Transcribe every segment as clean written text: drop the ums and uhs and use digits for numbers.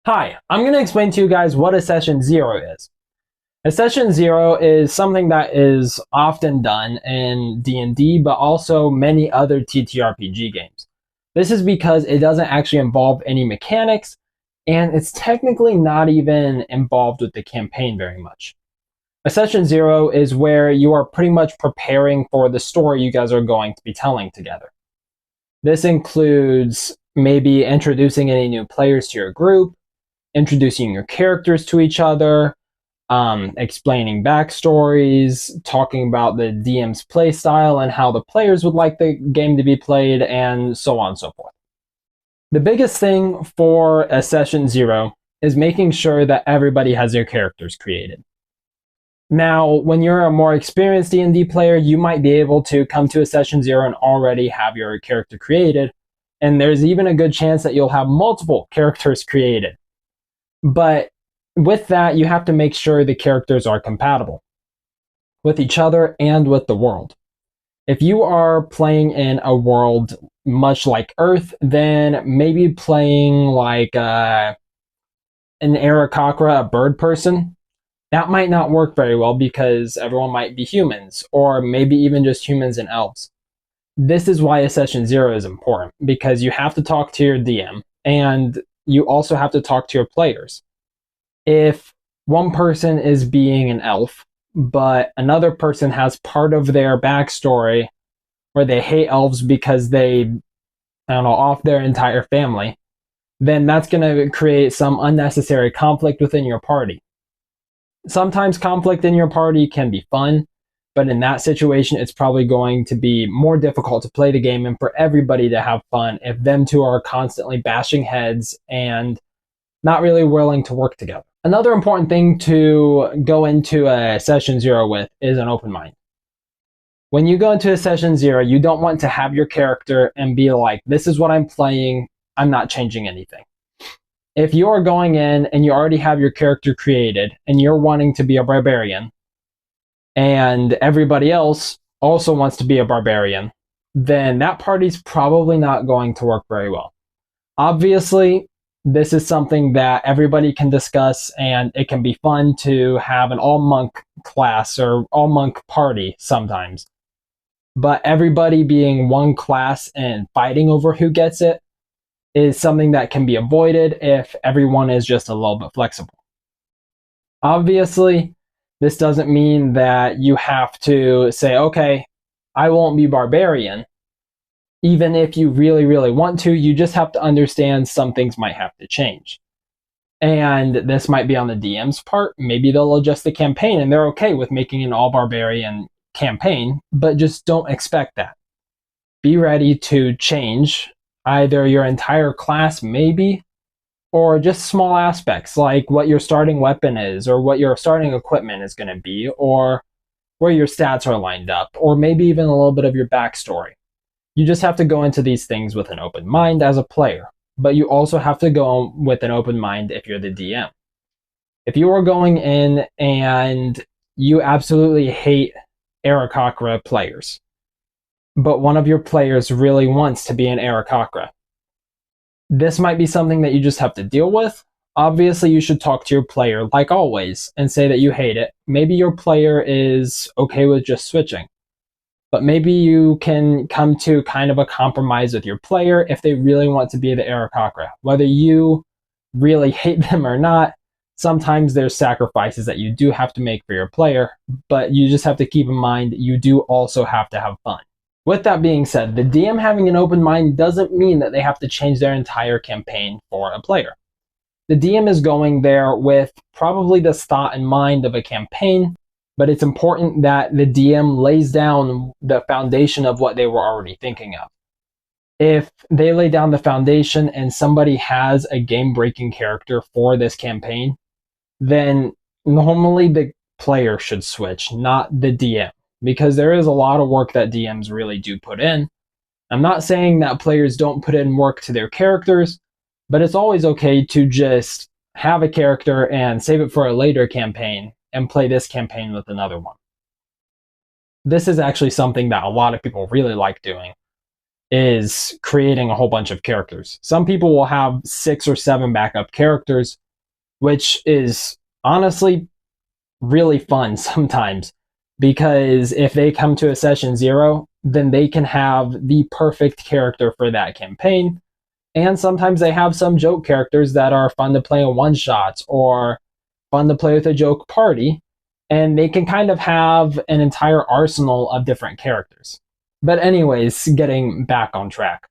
Hi, I'm going to explain to you guys what a session zero is. A session zero is something that is often done in D&D, but also many other TTRPG games. This is because it doesn't actually involve any mechanics, and it's technically not even involved with the campaign very much. A session zero is where you are pretty much preparing for the story you guys are going to be telling together. This includes maybe introducing any new players to your group, introducing your characters to each other, explaining backstories, talking about the DM's playstyle and how the players would like the game to be played, and so on and so forth. The biggest thing for a session zero is making sure that everybody has their characters created. Now, when you're a more experienced D&D player, you might be able to come to a session zero and already have your character created, and there's even a good chance that you'll have multiple characters created. But with that, you have to make sure the characters are compatible with each other and with the world. If you are playing in a world much like Earth, then maybe playing like an Aarakocra, a bird person, that might not work very well because everyone might be humans, or maybe even just humans and elves. This is why a session zero is important, because you have to talk to your DM, and you also have to talk to your players. If one person is being an elf, but another person has part of their backstory where they hate elves because off their entire family, then that's going to create some unnecessary conflict within your party. Sometimes conflict in your party can be fun, but in that situation, it's probably going to be more difficult to play the game and for everybody to have fun if them two are constantly bashing heads and not really willing to work together. Another important thing to go into a session zero with is an open mind. When you go into a session zero, you don't want to have your character and be like, this is what I'm playing, I'm not changing anything. If you're going in and you already have your character created and you're wanting to be a barbarian, and everybody else also wants to be a barbarian, then that party's probably not going to work very well. Obviously, this is something that everybody can discuss, and it can be fun to have an all-monk class or all-monk party sometimes. But everybody being one class and fighting over who gets it is something that can be avoided if everyone is just a little bit flexible. Obviously, this doesn't mean that you have to say, okay, I won't be barbarian. Even if you really, really want to, you just have to understand some things might have to change. And this might be on the DM's part. Maybe they'll adjust the campaign and they're okay with making an all-barbarian campaign, but just don't expect that. Be ready to change either your entire class, maybe, or just small aspects like what your starting weapon is, or what your starting equipment is going to be, or where your stats are lined up, or maybe even a little bit of your backstory. You just have to go into these things with an open mind as a player, but you also have to go with an open mind if you're the DM. If you are going in and you absolutely hate Aarakocra players, but one of your players really wants to be an Aarakocra, this might be something that you just have to deal with. Obviously, you should talk to your player, like always, and say that you hate it. Maybe your player is okay with just switching. But maybe you can come to kind of a compromise with your player if they really want to be the Aarakocra. Whether you really hate them or not, sometimes there's sacrifices that you do have to make for your player, but you just have to keep in mind you do also have to have fun. With that being said, the DM having an open mind doesn't mean that they have to change their entire campaign for a player. The DM is going there with probably the thought in mind of a campaign, but it's important that the DM lays down the foundation of what they were already thinking of. If they lay down the foundation and somebody has a game-breaking character for this campaign, then normally the player should switch, not the DM, because there is a lot of work that DMs really do put in. I'm not saying that players don't put in work to their characters, but it's always okay to just have a character and save it for a later campaign and play this campaign with another one. This is actually something that a lot of people really like doing. is creating a whole bunch of characters. Some people will have 6 or 7 backup characters, which is honestly really fun sometimes, because if they come to a session 0, then they can have the perfect character for that campaign. And sometimes they have some joke characters that are fun to play in one-shots or fun to play with a joke party, and they can kind of have an entire arsenal of different characters. But anyways, getting back on track.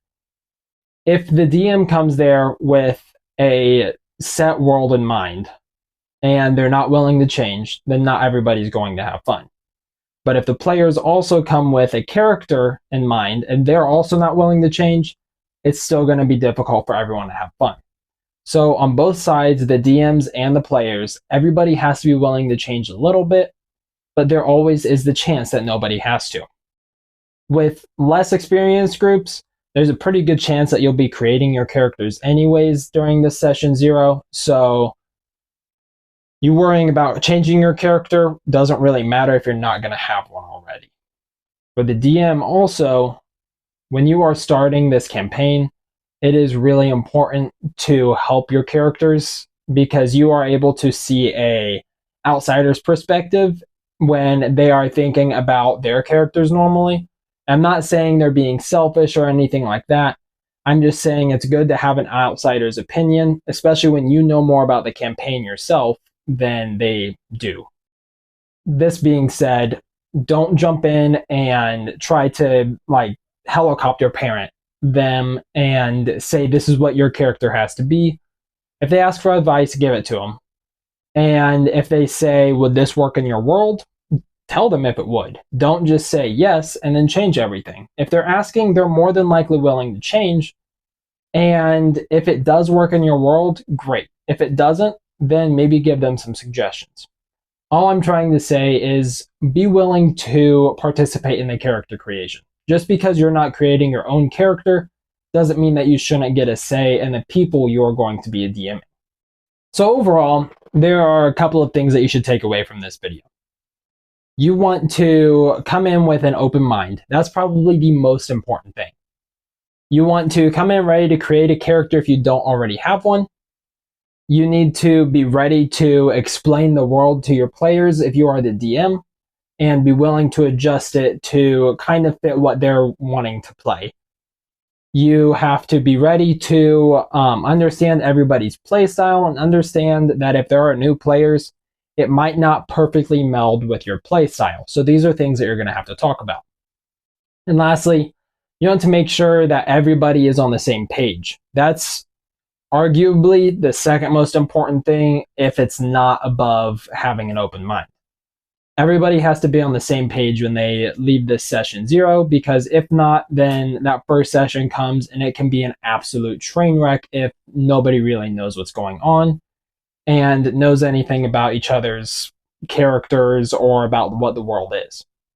If the DM comes there with a set world in mind and they're not willing to change, then not everybody's going to have fun. But if the players also come with a character in mind and they're also not willing to change, it's still going to be difficult for everyone to have fun. So on both sides, the DMs and the players, everybody has to be willing to change a little bit, but there always is the chance that nobody has to. With less experienced groups, there's a pretty good chance that you'll be creating your characters anyways during this session 0, so you worrying about changing your character doesn't really matter if you're not going to have one already. For the DM also, when you are starting this campaign, it is really important to help your characters, because you are able to see a outsider's perspective when they are thinking about their characters normally. I'm not saying they're being selfish or anything like that. I'm just saying it's good to have an outsider's opinion, especially when you know more about the campaign yourself than they do. This being said, don't jump in and try to helicopter parent them and say this is what your character has to be. If they ask for advice, give it to them. And if they say, would this work in your world? Tell them if it would. Don't just say yes and then change everything. If they're asking, they're more than likely willing to change. And if it does work in your world, great. If it doesn't, then maybe give them some suggestions. All I'm trying to say is be willing to participate in the character creation. Just because you're not creating your own character doesn't mean that you shouldn't get a say in the people you're going to be DMing. So overall, there are a couple of things that you should take away from this video. You want to come in with an open mind. That's probably the most important thing. You want to come in ready to create a character if you don't already have one. You need to be ready to explain the world to your players if you are the DM, and be willing to adjust it to kind of fit what they're wanting to play. You have to be ready to understand everybody's playstyle and understand that if there are new players, it might not perfectly meld with your playstyle. So these are things that you're going to have to talk about. And lastly, you want to make sure that everybody is on the same page. That's arguably the second most important thing, if it's not above having an open mind. Everybody has to be on the same page when they leave this session 0, because if not, then that first session comes and it can be an absolute train wreck if nobody really knows what's going on and knows anything about each other's characters or about what the world is.